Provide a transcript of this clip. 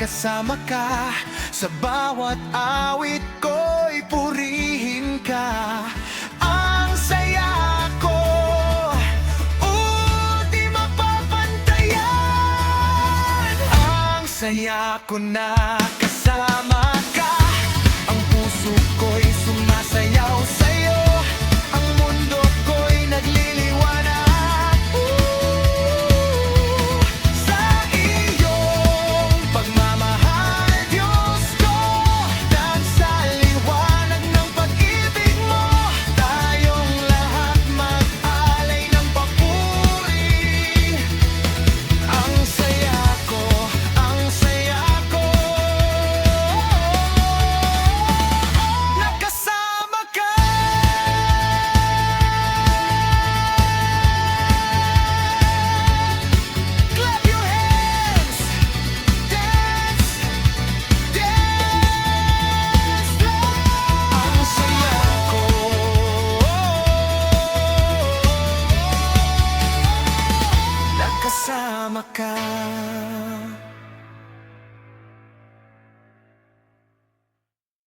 kasama ka. Sa bawat awit ko'y purihin ka. Ang saya ko, di mapapantayan. Ang saya ko na kasama ka. Ang puso ko'y sumasayaw sa'yo. Ang mundo ko'y nagliliwanag sa iyong pagmamahal, Diyos ko. Dahil sa liwanag ng pag-ibig mo, tayong lahat mag-alay ng papuri. Ang saya ko, ang saya ko, nakasama ka. Clap your hands, dance, dance. Ang saya ko, nakasama ka.